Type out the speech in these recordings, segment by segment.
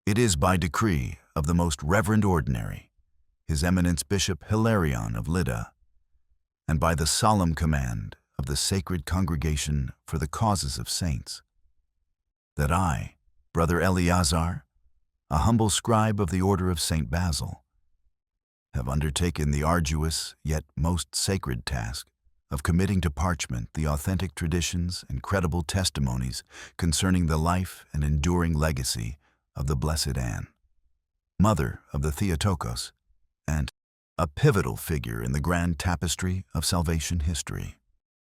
It is by decree of the most reverend ordinary, His Eminence Bishop Hilarion of Lydda, and by the solemn command of the Sacred Congregation for the Causes of Saints, that I, Brother Eleazar, a humble scribe of the Order of St. Basil, have undertaken the arduous yet most sacred task of committing to parchment the authentic traditions and credible testimonies concerning the life and enduring legacy of the Blessed Anne, mother of the Theotokos, and a pivotal figure in the grand tapestry of salvation history.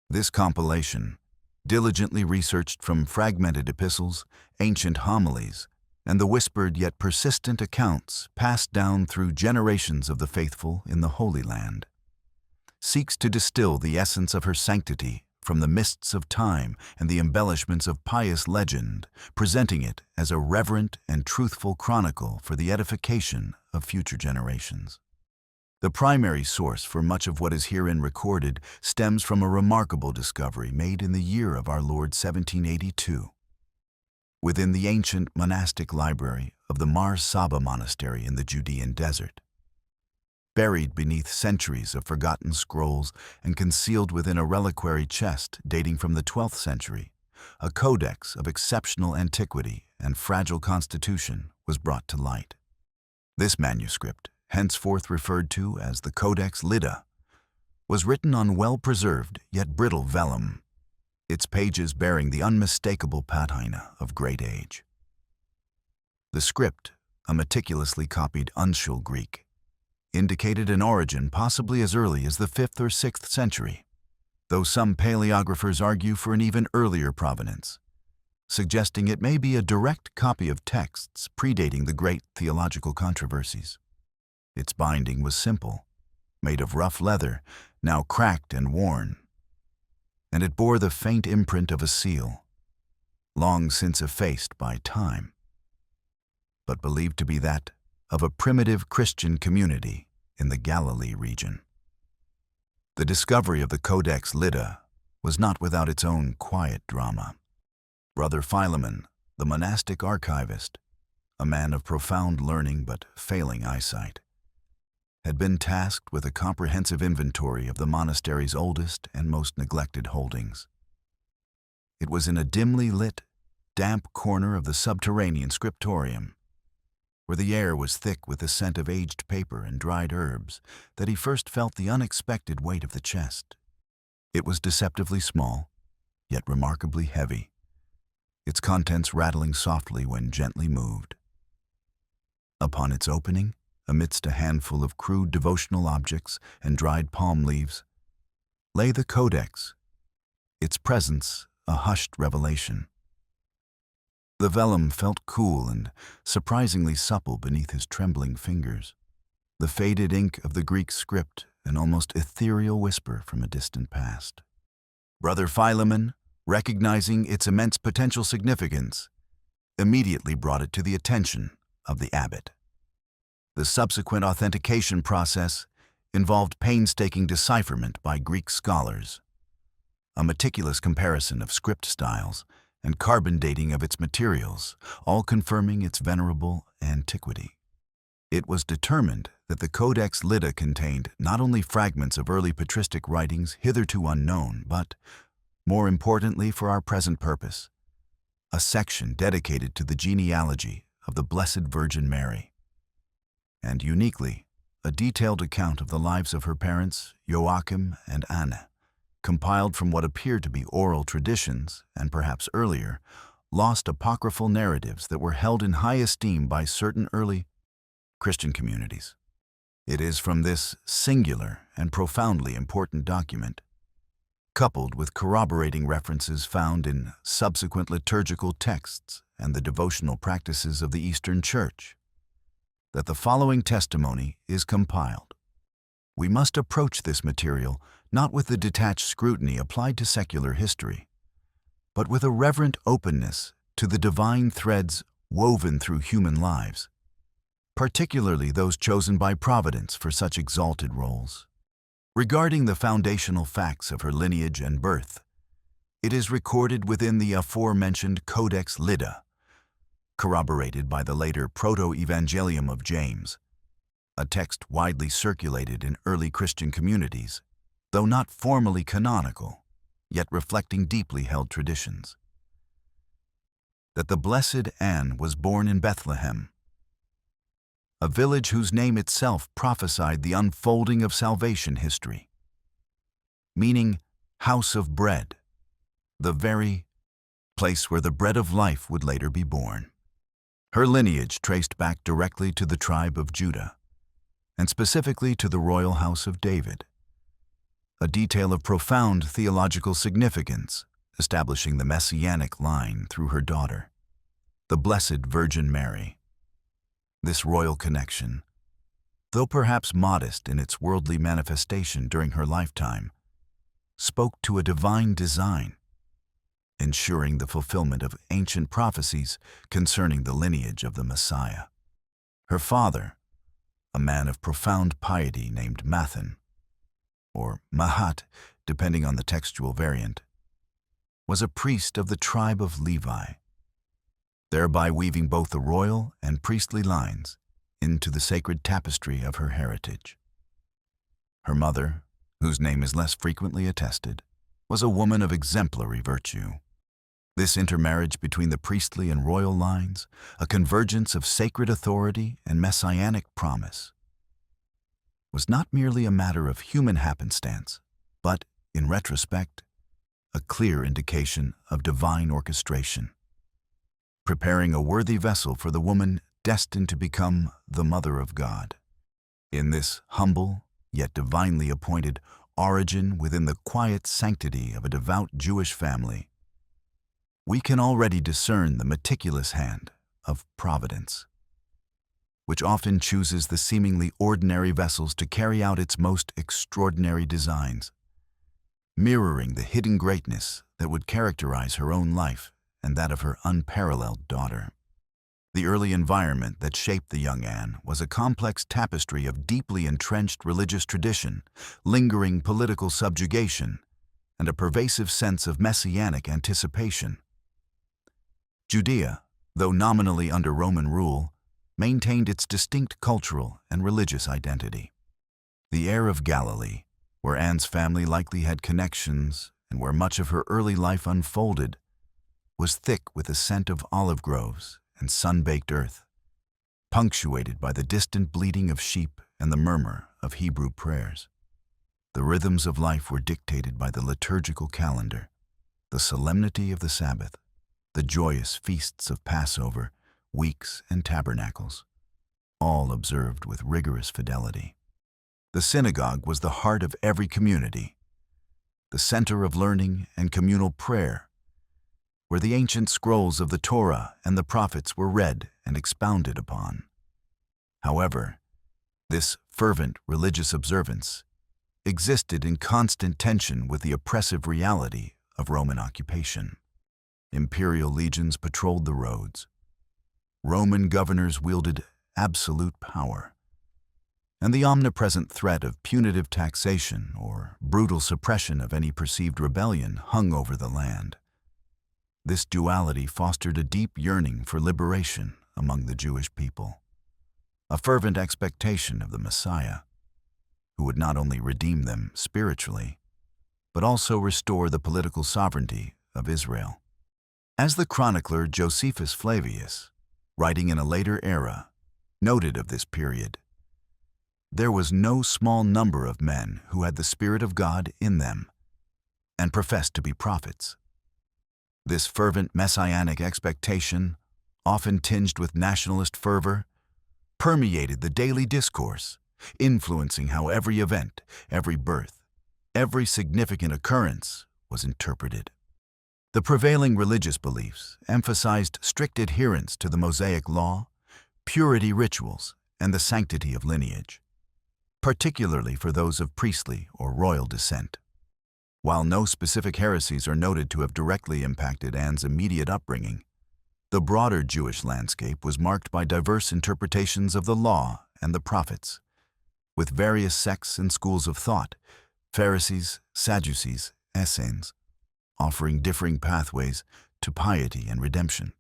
This compilation, diligently researched from fragmented epistles, ancient homilies, and the whispered yet persistent accounts passed down through generations of the faithful in the Holy Land, seeks to distill the essence of her sanctity from the mists of time and the embellishments of pious legend, presenting it as a reverent and truthful chronicle for the edification of future generations. The primary source for much of what is herein recorded stems from a remarkable discovery made in the year of our Lord 1782, within the ancient monastic library of the Mar Saba Monastery in the Judean desert. Buried beneath centuries of forgotten scrolls and concealed within a reliquary chest dating from the 12th century, a codex of exceptional antiquity and fragile constitution was brought to light. This manuscript, henceforth referred to as the Codex Lydda, was written on well-preserved yet brittle vellum, its pages bearing the unmistakable patina of great age. The script, a meticulously copied uncial Greek, indicated an origin possibly as early as the 5th or 6th century, though some paleographers argue for an even earlier provenance, suggesting it may be a direct copy of texts predating the great theological controversies. Its binding was simple, made of rough leather, now cracked and worn, and it bore the faint imprint of a seal, long since effaced by time, but believed to be that of a primitive Christian community in the Galilee region. The discovery of the Codex Lydda was not without its own quiet drama. Brother Philemon, the monastic archivist, a man of profound learning but failing eyesight, had been tasked with a comprehensive inventory of the monastery's oldest and most neglected holdings. It was in a dimly lit, damp corner of the subterranean scriptorium, where the air was thick with the scent of aged paper and dried herbs, that he first felt the unexpected weight of the chest. It was deceptively small, yet remarkably heavy, its contents rattling softly when gently moved. Upon its opening, amidst a handful of crude devotional objects and dried palm leaves, lay the Codex, its presence a hushed revelation. The vellum felt cool and surprisingly supple beneath his trembling fingers, the faded ink of the Greek script an almost ethereal whisper from a distant past. Brother Philemon, recognizing its immense potential significance, immediately brought it to the attention of the abbot. The subsequent authentication process involved painstaking decipherment by Greek scholars, a meticulous comparison of script styles, and carbon dating of its materials, all confirming its venerable antiquity. It was determined that the Codex Lydda contained not only fragments of early patristic writings hitherto unknown, but, more importantly for our present purpose, a section dedicated to the genealogy of the Blessed Virgin Mary, and uniquely, a detailed account of the lives of her parents, Joachim and Anna, compiled from what appeared to be oral traditions, and perhaps earlier, lost apocryphal narratives that were held in high esteem by certain early Christian communities. It is from this singular and profoundly important document, coupled with corroborating references found in subsequent liturgical texts and the devotional practices of the Eastern Church, that the following testimony is compiled. We must approach this material not with the detached scrutiny applied to secular history, but with a reverent openness to the divine threads woven through human lives, particularly those chosen by Providence for such exalted roles. Regarding the foundational facts of her lineage and birth, it is recorded within the aforementioned Codex Lydda, corroborated by the later Proto-Evangelium of James, a text widely circulated in early Christian communities, though not formally canonical, yet reflecting deeply held traditions. That the Blessed Anne was born in Bethlehem, a village whose name itself prophesied the unfolding of salvation history, meaning house of bread, the very place where the bread of life would later be born. Her lineage traced back directly to the tribe of Judah, and specifically to the royal house of David, a detail of profound theological significance, establishing the messianic line through her daughter, the Blessed Virgin Mary. This royal connection, though perhaps modest in its worldly manifestation during her lifetime, spoke to a divine design, ensuring the fulfillment of ancient prophecies concerning the lineage of the Messiah. Her father, a man of profound piety named Mathan, or Mahat, depending on the textual variant, was a priest of the tribe of Levi, thereby weaving both the royal and priestly lines into the sacred tapestry of her heritage. Her mother, whose name is less frequently attested, was a woman of exemplary virtue. This intermarriage between the priestly and royal lines, a convergence of sacred authority and messianic promise, was not merely a matter of human happenstance, but, in retrospect, a clear indication of divine orchestration, preparing a worthy vessel for the woman destined to become the Mother of God. In this humble, yet divinely appointed origin within the quiet sanctity of a devout Jewish family, we can already discern the meticulous hand of providence, which often chooses the seemingly ordinary vessels to carry out its most extraordinary designs, mirroring the hidden greatness that would characterize her own life and that of her unparalleled daughter. The early environment that shaped the young Anne was a complex tapestry of deeply entrenched religious tradition, lingering political subjugation, and a pervasive sense of messianic anticipation. Judea, though nominally under Roman rule, maintained its distinct cultural and religious identity. The air of Galilee, where Anne's family likely had connections and where much of her early life unfolded, was thick with the scent of olive groves and sun-baked earth, punctuated by the distant bleating of sheep and the murmur of Hebrew prayers. The rhythms of life were dictated by the liturgical calendar, the solemnity of the Sabbath, the joyous feasts of Passover, weeks, and tabernacles, all observed with rigorous fidelity. The synagogue was the heart of every community, the center of learning and communal prayer, where the ancient scrolls of the Torah and the prophets were read and expounded upon. However, this fervent religious observance existed in constant tension with the oppressive reality of Roman occupation. Imperial legions patrolled the roads. Roman governors wielded absolute power, and the omnipresent threat of punitive taxation or brutal suppression of any perceived rebellion hung over the land. This duality fostered a deep yearning for liberation among the Jewish people, a fervent expectation of the Messiah, who would not only redeem them spiritually, but also restore the political sovereignty of Israel. As the chronicler Josephus Flavius, writing in a later era, noted of this period, there was no small number of men who had the Spirit of God in them and professed to be prophets. This fervent messianic expectation, often tinged with nationalist fervor, permeated the daily discourse, influencing how every event, every birth, every significant occurrence was interpreted. The prevailing religious beliefs emphasized strict adherence to the Mosaic law, purity rituals, and the sanctity of lineage, particularly for those of priestly or royal descent. While no specific heresies are noted to have directly impacted Anne's immediate upbringing, the broader Jewish landscape was marked by diverse interpretations of the law and the prophets, with various sects and schools of thought, Pharisees, Sadducees, Essenes, offering differing pathways to piety and redemption.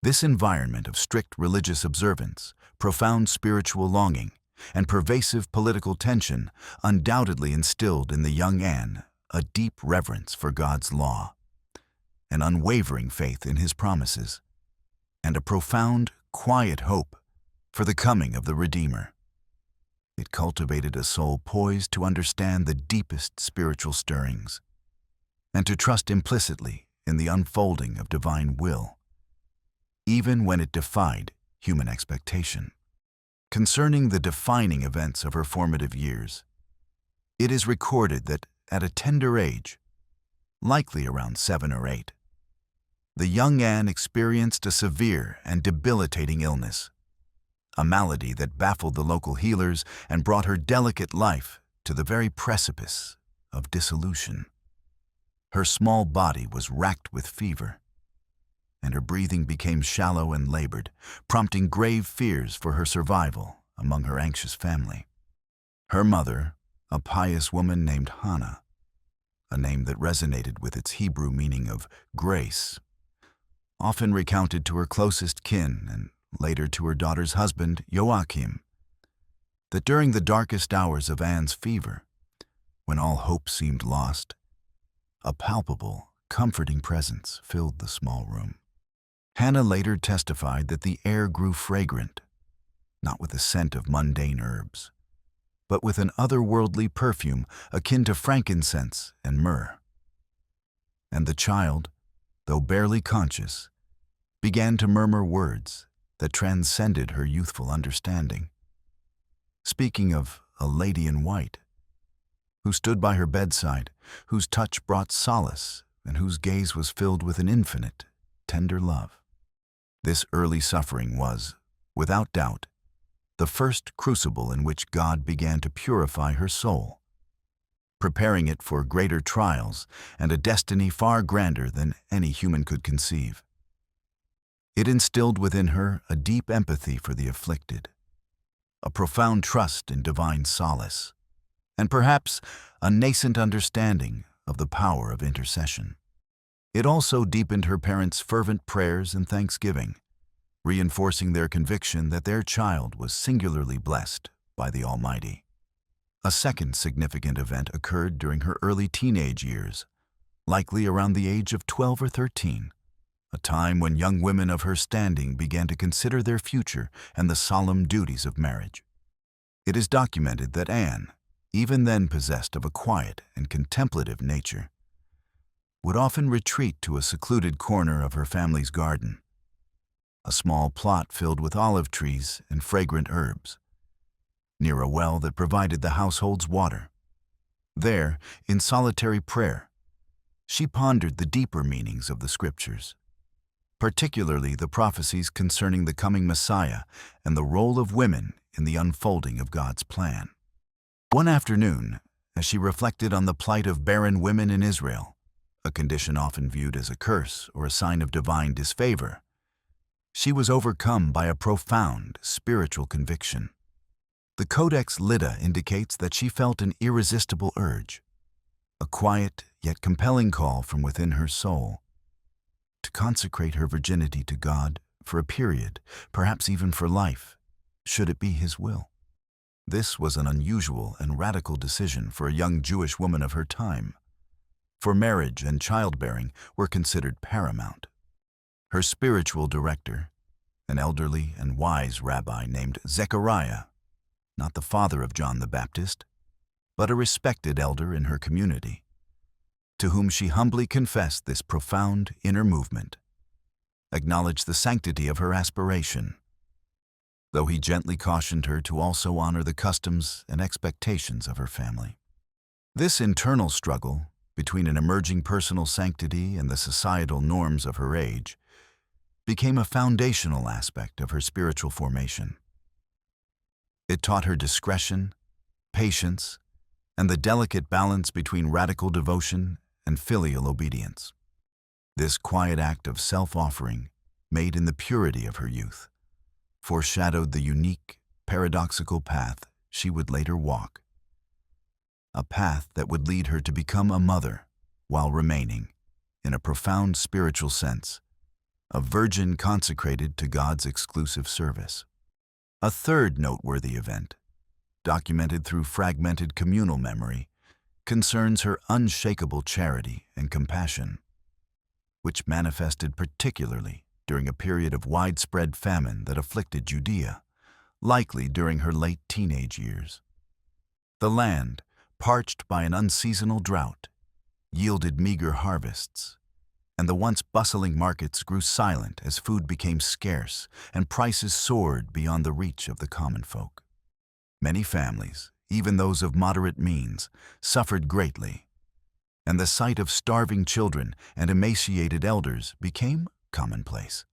This environment of strict religious observance, profound spiritual longing, and pervasive political tension undoubtedly instilled in the young Anne a deep reverence for God's law, an unwavering faith in His promises, and a profound, quiet hope for the coming of the Redeemer. It cultivated a soul poised to understand the deepest spiritual stirrings and to trust implicitly in the unfolding of divine will, even when it defied human expectation. Concerning the defining events of her formative years, it is recorded that at a tender age, likely around 7 or 8, the young Anne experienced a severe and debilitating illness, a malady that baffled the local healers and brought her delicate life to the very precipice of dissolution. Her small body was racked with fever, and her breathing became shallow and labored, prompting grave fears for her survival among her anxious family. Her mother, a pious woman named Hannah, a name that resonated with its Hebrew meaning of grace, often recounted to her closest kin and later to her daughter's husband, Joachim, that during the darkest hours of Anne's fever, when all hope seemed lost, a palpable, comforting presence filled the small room. Hannah later testified that the air grew fragrant, not with the scent of mundane herbs, but with an otherworldly perfume akin to frankincense and myrrh. And the child, though barely conscious, began to murmur words that transcended her youthful understanding, speaking of a lady in white, who stood by her bedside, whose touch brought solace, and whose gaze was filled with an infinite, tender love. This early suffering was, without doubt, the first crucible in which God began to purify her soul, preparing it for greater trials and a destiny far grander than any human could conceive. It instilled within her a deep empathy for the afflicted, a profound trust in divine solace, and perhaps a nascent understanding of the power of intercession. It also deepened her parents' fervent prayers and thanksgiving, reinforcing their conviction that their child was singularly blessed by the Almighty. A second significant event occurred during her early teenage years, likely around the age of 12 or 13, a time when young women of her standing began to consider their future and the solemn duties of marriage. It is documented that Anne, even then possessed of a quiet and contemplative nature, would often retreat to a secluded corner of her family's garden, a small plot filled with olive trees and fragrant herbs, near a well that provided the household's water. There, in solitary prayer, she pondered the deeper meanings of the Scriptures, particularly the prophecies concerning the coming Messiah and the role of women in the unfolding of God's plan. One afternoon, as she reflected on the plight of barren women in Israel, a condition often viewed as a curse or a sign of divine disfavor, she was overcome by a profound spiritual conviction. The Codex Lida indicates that she felt an irresistible urge, a quiet yet compelling call from within her soul, to consecrate her virginity to God for a period, perhaps even for life, should it be His will. This was an unusual and radical decision for a young Jewish woman of her time, for marriage and childbearing were considered paramount. Her spiritual director, an elderly and wise rabbi named Zechariah, not the father of John the Baptist, but a respected elder in her community, to whom she humbly confessed this profound inner movement, acknowledged the sanctity of her aspiration, though he gently cautioned her to also honor the customs and expectations of her family. This internal struggle between an emerging personal sanctity and the societal norms of her age became a foundational aspect of her spiritual formation. It taught her discretion, patience, and the delicate balance between radical devotion and filial obedience. This quiet act of self-offering, made in the purity of her youth, foreshadowed the unique, paradoxical path she would later walk, a path that would lead her to become a mother while remaining, in a profound spiritual sense, a virgin consecrated to God's exclusive service. A third noteworthy event, documented through fragmented communal memory, concerns her unshakable charity and compassion, which manifested particularly during a period of widespread famine that afflicted Judea, likely during her late teenage years. The land, parched by an unseasonal drought, yielded meager harvests, and the once bustling markets grew silent as food became scarce and prices soared beyond the reach of the common folk. Many families, even those of moderate means, suffered greatly, and the sight of starving children and emaciated elders became commonplace.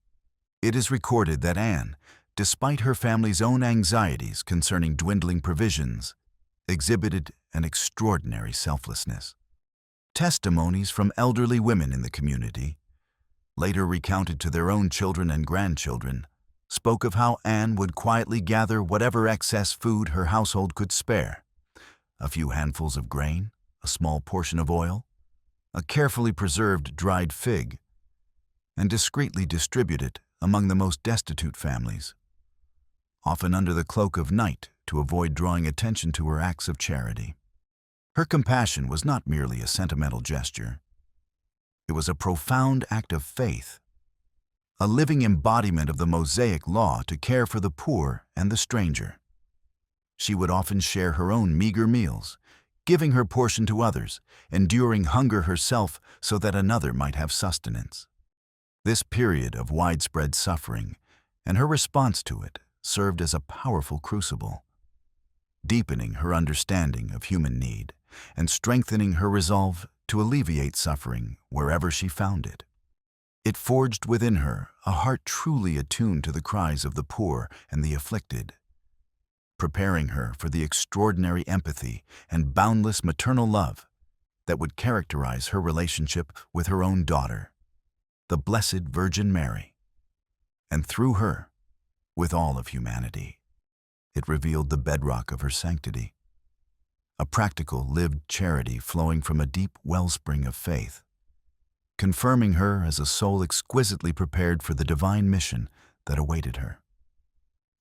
It is recorded that Anne, despite her family's own anxieties concerning dwindling provisions, exhibited an extraordinary selflessness. Testimonies from elderly women in the community, later recounted to their own children and grandchildren, spoke of how Anne would quietly gather whatever excess food her household could spare: a few handfuls of grain, a small portion of oil, a carefully preserved dried fig, and discreetly distribute it among the most destitute families, often under the cloak of night to avoid drawing attention to her acts of charity. Her compassion was not merely a sentimental gesture. It was a profound act of faith, a living embodiment of the Mosaic law to care for the poor and the stranger. She would often share her own meager meals, giving her portion to others, enduring hunger herself so that another might have sustenance. This period of widespread suffering and her response to it served as a powerful crucible, deepening her understanding of human need and strengthening her resolve to alleviate suffering wherever she found it. It forged within her a heart truly attuned to the cries of the poor and the afflicted, preparing her for the extraordinary empathy and boundless maternal love that would characterize her relationship with her own daughter, the Blessed Virgin Mary, and through her, with all of humanity. It revealed the bedrock of her sanctity, a practical, lived charity flowing from a deep wellspring of faith, confirming her as a soul exquisitely prepared for the divine mission that awaited her.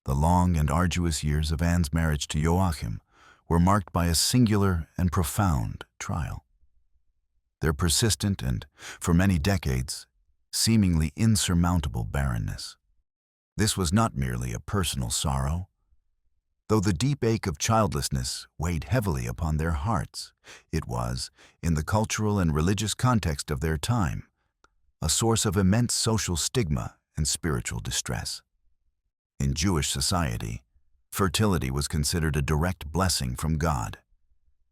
The long and arduous years of Anne's marriage to Joachim were marked by a singular and profound trial. Their persistent and, for many decades, seemingly insurmountable barrenness. This was not merely a personal sorrow. Though the deep ache of childlessness weighed heavily upon their hearts, it was, in the cultural and religious context of their time, a source of immense social stigma and spiritual distress. In Jewish society, fertility was considered a direct blessing from God,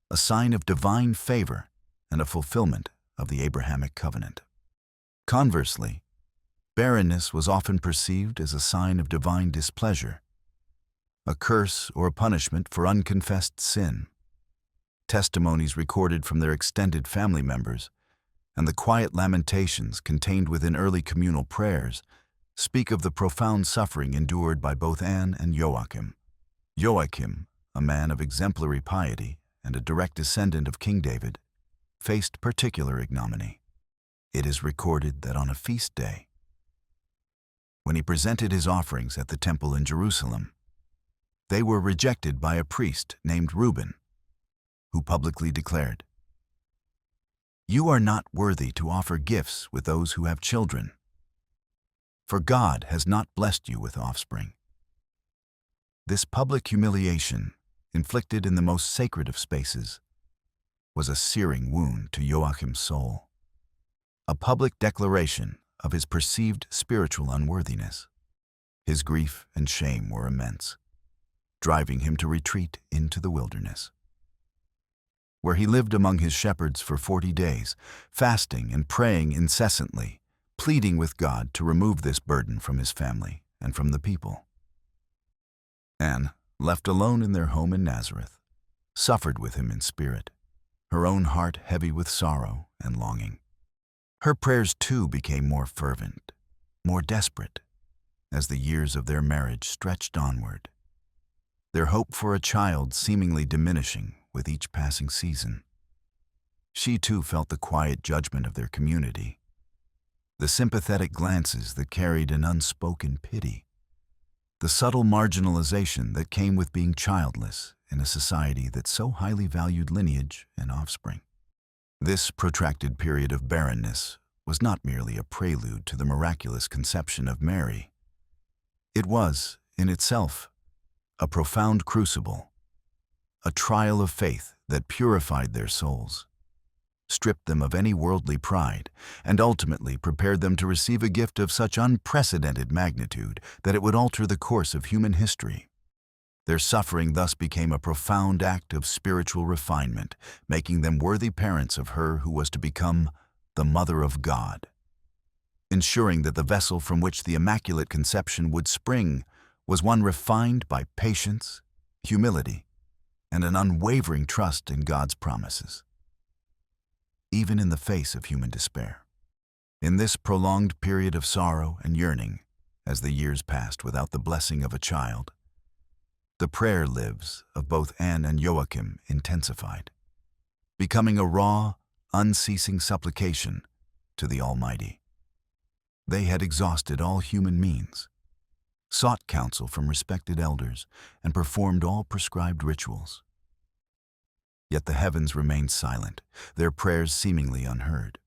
a sign of divine favor and a fulfillment of the Abrahamic covenant. Conversely, barrenness was often perceived as a sign of divine displeasure, a curse or a punishment for unconfessed sin. Testimonies recorded from their extended family members and the quiet lamentations contained within early communal prayers speak of the profound suffering endured by both Anne and Joachim. Joachim, a man of exemplary piety and a direct descendant of King David, faced particular ignominy. It is recorded that on a feast day, when he presented his offerings at the temple in Jerusalem, they were rejected by a priest named Reuben, who publicly declared, "You are not worthy to offer gifts with those who have children, for God has not blessed you with offspring." This public humiliation, inflicted in the most sacred of spaces, was a searing wound to Joachim's soul, a public declaration of his perceived spiritual unworthiness. His grief and shame were immense, driving him to retreat into the wilderness, where he lived among his shepherds for 40 days, fasting and praying incessantly, pleading with God to remove this burden from his family and from the people. Anne, left alone in their home in Nazareth, suffered with him in spirit, her own heart heavy with sorrow and longing. Her prayers too became more fervent, more desperate, as the years of their marriage stretched onward, their hope for a child seemingly diminishing with each passing season. She too felt the quiet judgment of their community, the sympathetic glances that carried an unspoken pity, the subtle marginalization that came with being childless in a society that so highly valued lineage and offspring. This protracted period of barrenness was not merely a prelude to the miraculous conception of Mary. It was, in itself, a profound crucible, a trial of faith that purified their souls, stripped them of any worldly pride, and ultimately prepared them to receive a gift of such unprecedented magnitude that it would alter the course of human history. Their suffering thus became a profound act of spiritual refinement, making them worthy parents of her who was to become the Mother of God, ensuring that the vessel from which the Immaculate Conception would spring was one refined by patience, humility, and an unwavering trust in God's promises, even in the face of human despair. In this prolonged period of sorrow and yearning, as the years passed without the blessing of a child, the prayer lives of both Anne and Joachim intensified, becoming a raw, unceasing supplication to the Almighty. They had exhausted all human means, sought counsel from respected elders, and performed all prescribed rituals. Yet the heavens remained silent, their prayers seemingly unheard.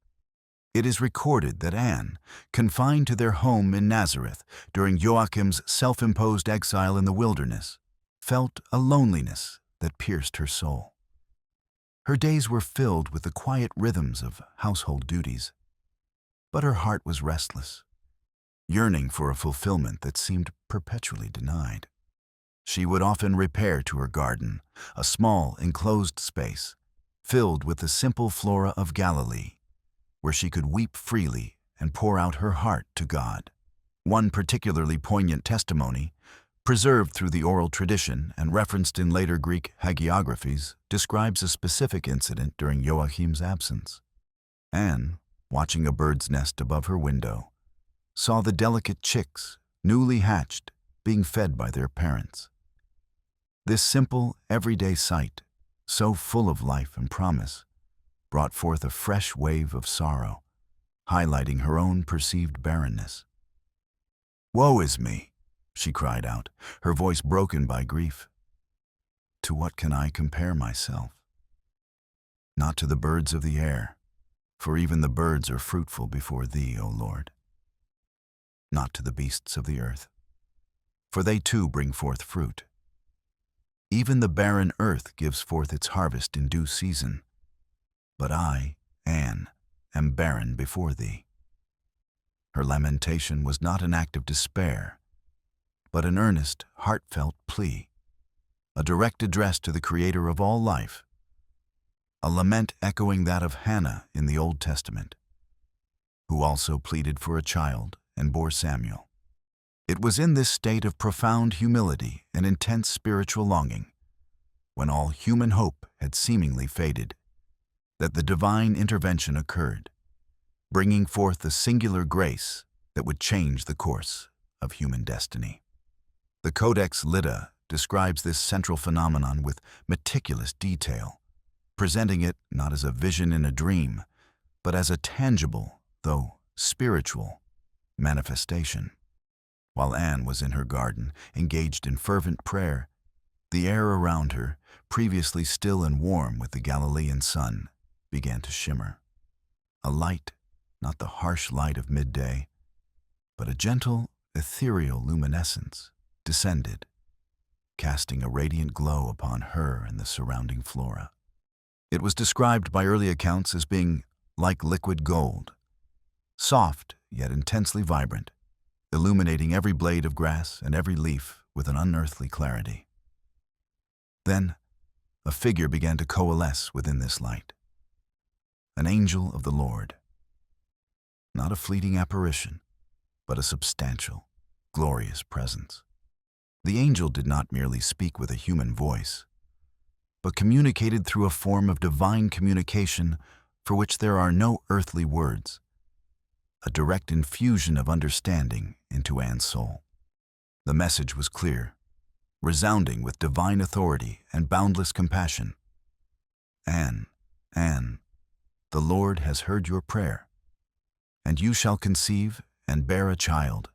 It is recorded that Anne, confined to their home in Nazareth during Joachim's self-imposed exile in the wilderness, felt a loneliness that pierced her soul. Her days were filled with the quiet rhythms of household duties, but her heart was restless, yearning for a fulfillment that seemed perpetually denied. She would often repair to her garden, a small, enclosed space, filled with the simple flora of Galilee, where she could weep freely and pour out her heart to God. One particularly poignant testimony, preserved through the oral tradition and referenced in later Greek hagiographies, describes a specific incident during Joachim's absence. Anne, watching a bird's nest above her window, saw the delicate chicks, newly hatched, being fed by their parents. This simple, everyday sight, so full of life and promise, brought forth a fresh wave of sorrow, highlighting her own perceived barrenness. "Woe is me," she cried out, her voice broken by grief. "To what can I compare myself? Not to the birds of the air, for even the birds are fruitful before thee, O Lord. Not to the beasts of the earth, for they too bring forth fruit. Even the barren earth gives forth its harvest in due season. But I, Anne, am barren before thee." Her lamentation was not an act of despair, but an earnest, heartfelt plea, a direct address to the Creator of all life, a lament echoing that of Hannah in the Old Testament, who also pleaded for a child and bore Samuel. It was in this state of profound humility and intense spiritual longing, when all human hope had seemingly faded, that the divine intervention occurred, bringing forth the singular grace that would change the course of human destiny. The Codex Lida describes this central phenomenon with meticulous detail, presenting it not as a vision in a dream, but as a tangible, though spiritual, manifestation. While Anne was in her garden, engaged in fervent prayer, the air around her, previously still and warm with the Galilean sun, began to shimmer. A light, not the harsh light of midday, but a gentle, ethereal luminescence, descended, casting a radiant glow upon her and the surrounding flora. It was described by early accounts as being like liquid gold, soft yet intensely vibrant, illuminating every blade of grass and every leaf with an unearthly clarity. Then, a figure began to coalesce within this light. An angel of the Lord. Not a fleeting apparition, but a substantial, glorious presence. The angel did not merely speak with a human voice, but communicated through a form of divine communication for which there are no earthly words, a direct infusion of understanding into Anne's soul. The message was clear, resounding with divine authority and boundless compassion. "Anne, Anne, the Lord has heard your prayer. And you shall conceive and bear a child,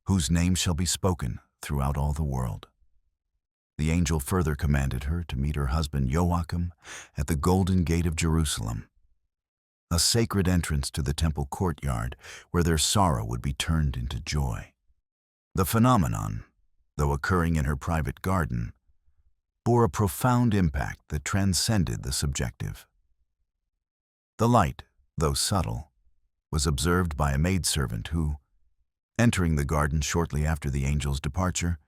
whose name shall be spoken throughout all the world. The angel further commanded her to meet her husband Joachim at the Golden Gate of Jerusalem, a sacred entrance to the temple courtyard where their sorrow would be turned into joy. The phenomenon, though occurring in her private garden, bore a profound impact that transcended the subjective. The light, though subtle, was observed by a maidservant who, entering the garden shortly after the angel's departure,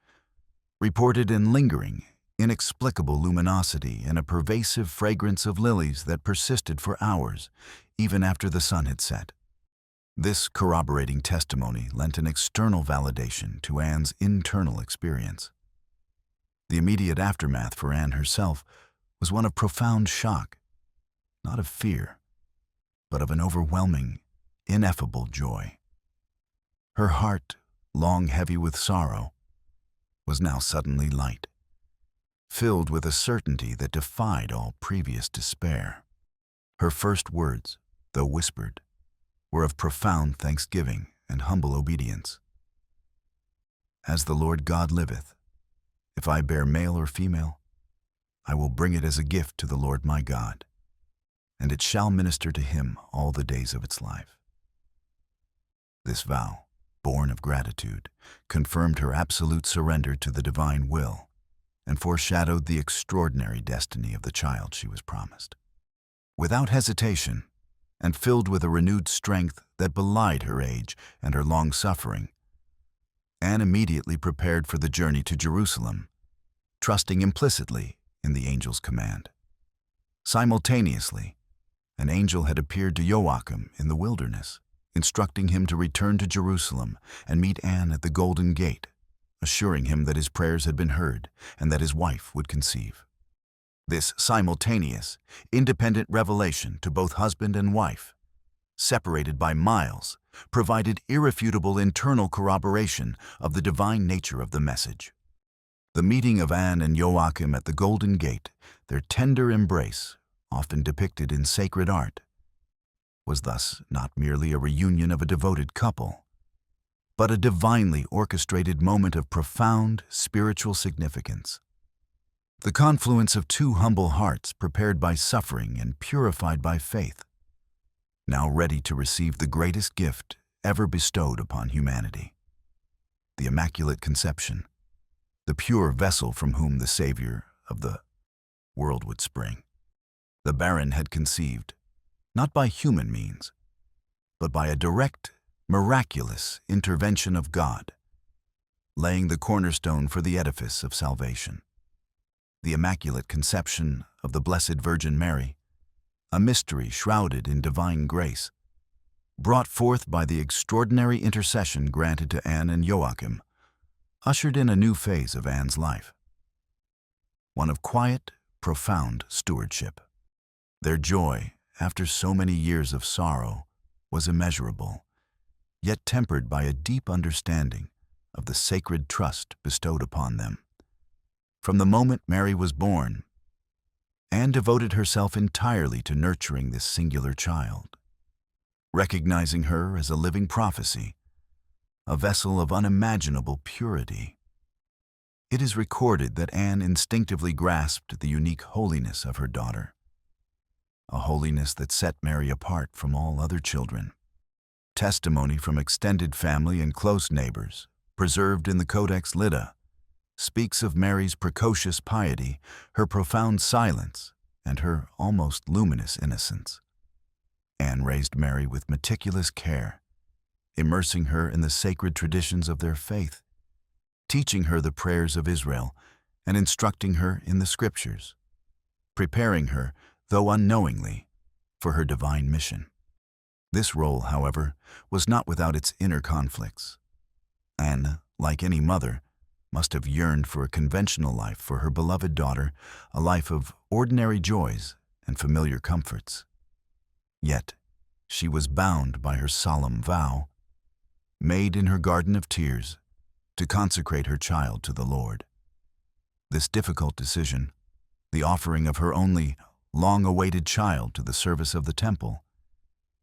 reported an lingering, inexplicable luminosity and a pervasive fragrance of lilies that persisted for hours, even after the sun had set. This corroborating testimony lent an external validation to Anne's internal experience. The immediate aftermath for Anne herself was one of profound shock, not of fear, but of an overwhelming, ineffable joy. Her heart, long heavy with sorrow, was now suddenly light, filled with a certainty that defied all previous despair. Her first words, though whispered, were of profound thanksgiving and humble obedience. As the Lord God liveth, if I bear male or female, I will bring it as a gift to the Lord my God, and it shall minister to him all the days of its life. This vow, born of gratitude, confirmed her absolute surrender to the divine will and foreshadowed the extraordinary destiny of the child she was promised. Without hesitation, and filled with a renewed strength that belied her age and her long suffering, Anne immediately prepared for the journey to Jerusalem, trusting implicitly in the angel's command. Simultaneously, an angel had appeared to Joachim in the wilderness, instructing him to return to Jerusalem and meet Anne at the Golden Gate, assuring him that his prayers had been heard and that his wife would conceive. This simultaneous, independent revelation to both husband and wife, separated by miles, provided irrefutable internal corroboration of the divine nature of the message. The meeting of Anne and Joachim at the Golden Gate, their tender embrace, often depicted in sacred art, was thus not merely a reunion of a devoted couple, but a divinely orchestrated moment of profound spiritual significance. The confluence of two humble hearts prepared by suffering and purified by faith, now ready to receive the greatest gift ever bestowed upon humanity: the Immaculate Conception, the pure vessel from whom the Savior of the world would spring. The barren had conceived, not by human means, but by a direct, miraculous intervention of God, laying the cornerstone for the edifice of salvation. The Immaculate Conception of the Blessed Virgin Mary, a mystery shrouded in divine grace, brought forth by the extraordinary intercession granted to Anne and Joachim, ushered in a new phase of Anne's life, one of quiet, profound stewardship. Their joy, after so many years of sorrow, was immeasurable, yet tempered by a deep understanding of the sacred trust bestowed upon them. From the moment Mary was born, Anne devoted herself entirely to nurturing this singular child, recognizing her as a living prophecy, a vessel of unimaginable purity. It is recorded that Anne instinctively grasped the unique holiness of her daughter, a holiness that set Mary apart from all other children. Testimony from extended family and close neighbors, preserved in the Codex Lyda, speaks of Mary's precocious piety, her profound silence, and her almost luminous innocence. Anne raised Mary with meticulous care, immersing her in the sacred traditions of their faith, teaching her the prayers of Israel, and instructing her in the Scriptures, preparing her, though unknowingly, for her divine mission. This role, however, was not without its inner conflicts. Anne, like any mother, must have yearned for a conventional life for her beloved daughter, a life of ordinary joys and familiar comforts. Yet, she was bound by her solemn vow, made in her garden of tears, to consecrate her child to the Lord. This difficult decision, the offering of her only long-awaited child to the service of the temple,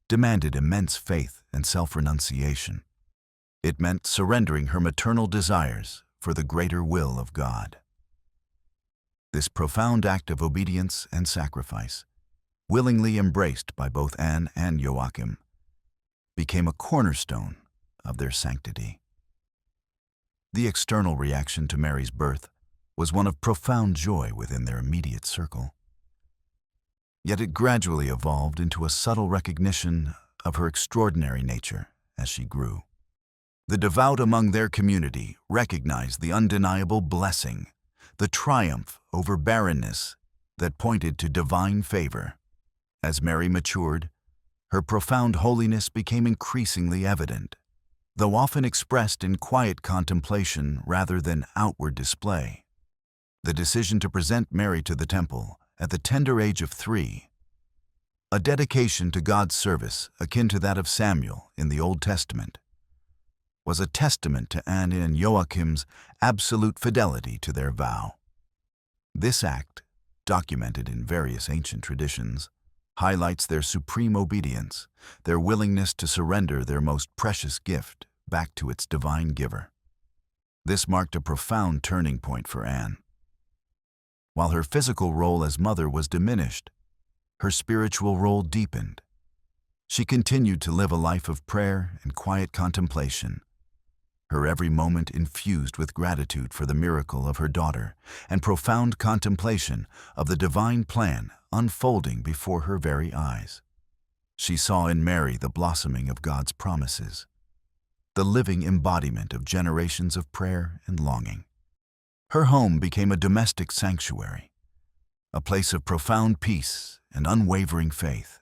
demanded immense faith and self-renunciation. It meant surrendering her maternal desires for the greater will of God. This profound act of obedience and sacrifice, willingly embraced by both Anne and Joachim, became a cornerstone of their sanctity. The external reaction to Mary's birth was one of profound joy within their immediate circle. Yet it gradually evolved into a subtle recognition of her extraordinary nature as she grew. The devout among their community recognized the undeniable blessing, the triumph over barrenness that pointed to divine favor. As Mary matured, her profound holiness became increasingly evident, though often expressed in quiet contemplation rather than outward display. The decision to present Mary to the temple at the tender age of 3, a dedication to God's service akin to that of Samuel in the Old Testament, was a testament to Anne and Joachim's absolute fidelity to their vow. This act, documented in various ancient traditions, highlights their supreme obedience, their willingness to surrender their most precious gift back to its divine giver. This marked a profound turning point for Anne. While her physical role as mother was diminished, her spiritual role deepened. She continued to live a life of prayer and quiet contemplation, her every moment infused with gratitude for the miracle of her daughter and profound contemplation of the divine plan unfolding before her very eyes. She saw in Mary the blossoming of God's promises, the living embodiment of generations of prayer and longing. Her home became a domestic sanctuary, a place of profound peace and unwavering faith,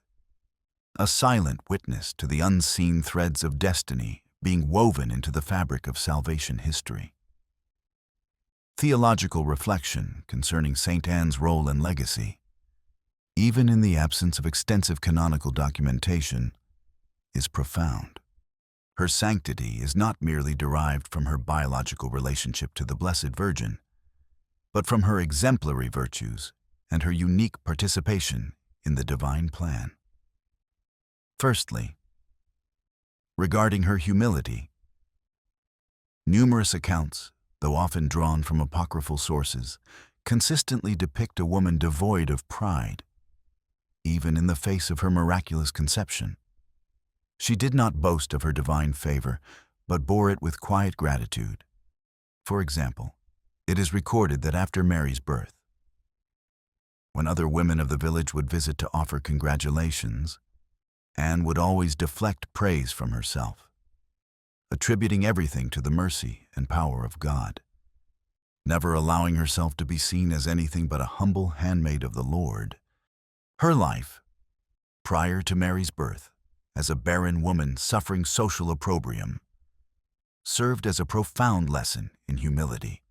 a silent witness to the unseen threads of destiny being woven into the fabric of salvation history. Theological reflection concerning St. Anne's role and legacy, even in the absence of extensive canonical documentation, is profound. Her sanctity is not merely derived from her biological relationship to the Blessed Virgin, but from her exemplary virtues and her unique participation in the divine plan. Firstly, regarding her humility, numerous accounts, though often drawn from apocryphal sources, consistently depict a woman devoid of pride, even in the face of her miraculous conception. She did not boast of her divine favor, but bore it with quiet gratitude. For example, it is recorded that after Mary's birth, when other women of the village would visit to offer congratulations, Anne would always deflect praise from herself, attributing everything to the mercy and power of God, never allowing herself to be seen as anything but a humble handmaid of the Lord. Her life, prior to Mary's birth, as a barren woman suffering social opprobrium, served as a profound lesson in humility,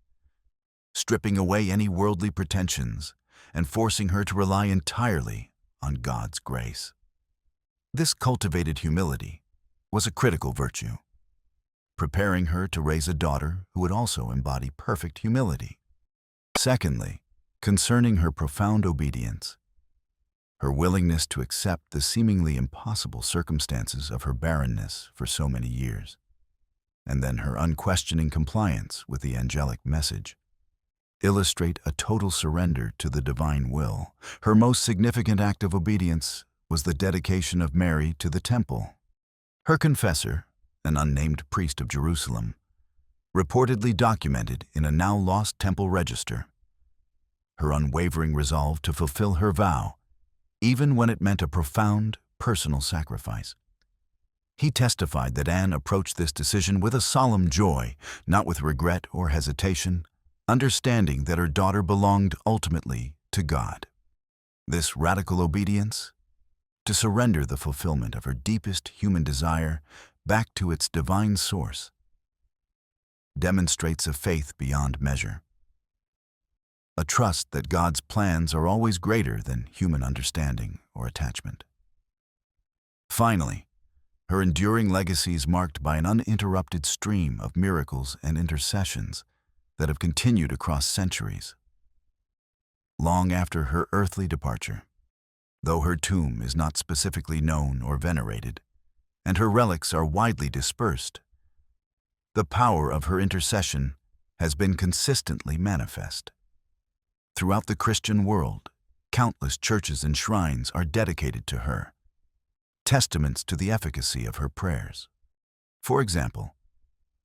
stripping away any worldly pretensions and forcing her to rely entirely on God's grace. This cultivated humility was a critical virtue, preparing her to raise a daughter who would also embody perfect humility. Secondly, concerning her profound obedience, her willingness to accept the seemingly impossible circumstances of her barrenness for so many years, and then her unquestioning compliance with the angelic message, illustrate a total surrender to the divine will. Her most significant act of obedience was the dedication of Mary to the temple. Her confessor, an unnamed priest of Jerusalem, reportedly documented in a now lost temple register her unwavering resolve to fulfill her vow, even when it meant a profound personal sacrifice. He testified that Anne approached this decision with a solemn joy, not with regret or hesitation, understanding that her daughter belonged ultimately to God. This radical obedience, to surrender the fulfillment of her deepest human desire back to its divine source, demonstrates a faith beyond measure, a trust that God's plans are always greater than human understanding or attachment. Finally, her enduring legacy is marked by an uninterrupted stream of miracles and intercessions that have continued across centuries. Long after her earthly departure, Though her tomb is not specifically known or venerated, and her relics are widely dispersed, the power of her intercession has been consistently manifest. Throughout the Christian world, countless churches and shrines are dedicated to her, testaments to the efficacy of her prayers. For example,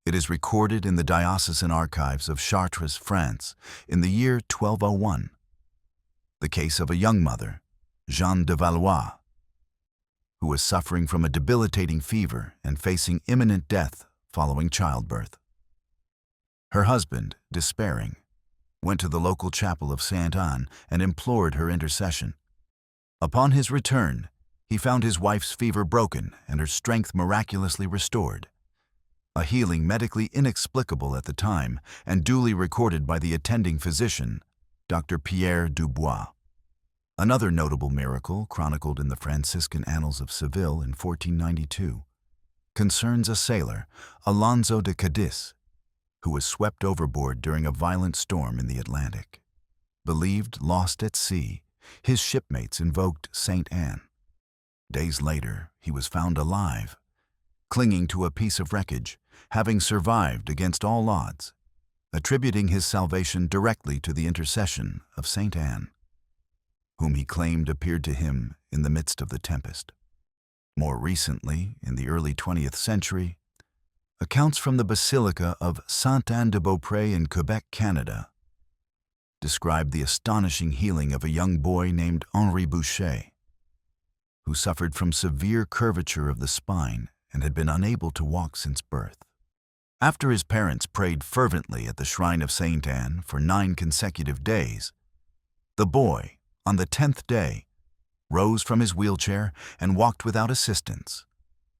it is recorded in the diocesan archives of Chartres, France, in the year 1201, the case of a young mother, Jeanne de Valois, who was suffering from a debilitating fever and facing imminent death following childbirth. Her husband, despairing, went to the local chapel of Sainte Anne and implored her intercession. Upon his return, he found his wife's fever broken and her strength miraculously restored, a healing medically inexplicable at the time and duly recorded by the attending physician, Dr. Pierre Dubois. Another notable miracle, chronicled in the Franciscan Annals of Seville in 1492, concerns a sailor, Alonso de Cadiz, who was swept overboard during a violent storm in the Atlantic. Believed lost at sea, his shipmates invoked Saint Anne. Days later, he was found alive, clinging to a piece of wreckage, having survived against all odds, attributing his salvation directly to the intercession of Saint Anne, whom he claimed appeared to him in the midst of the tempest. More recently, in the early 20th century, accounts from the Basilica of Sainte-Anne-de-Beaupré in Quebec, Canada, described the astonishing healing of a young boy named Henri Boucher, who suffered from severe curvature of the spine and had been unable to walk since birth. After his parents prayed fervently at the shrine of Sainte Anne for 9 consecutive days, the boy, on the 10th day, rose from his wheelchair and walked without assistance,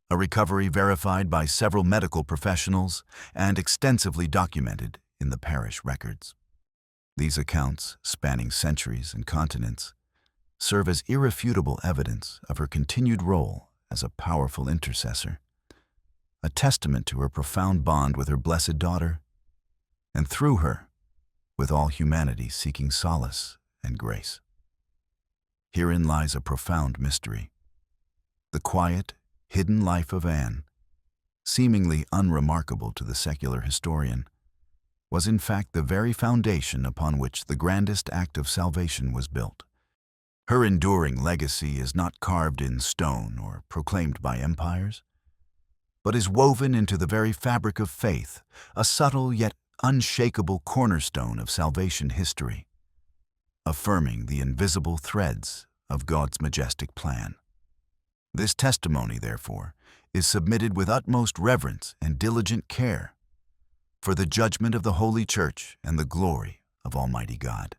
a recovery verified by several medical professionals and extensively documented in the parish records. These accounts, spanning centuries and continents, serve as irrefutable evidence of her continued role as a powerful intercessor, a testament to her profound bond with her blessed daughter, and through her, with all humanity seeking solace and grace. Herein lies a profound mystery. The quiet, hidden life of Anne, seemingly unremarkable to the secular historian, was in fact the very foundation upon which the grandest act of salvation was built. Her enduring legacy is not carved in stone or proclaimed by empires, but is woven into the very fabric of faith, a subtle yet unshakable cornerstone of salvation history, affirming the invisible threads of God's majestic plan. This testimony, therefore, is submitted with utmost reverence and diligent care for the judgment of the Holy Church and the glory of Almighty God.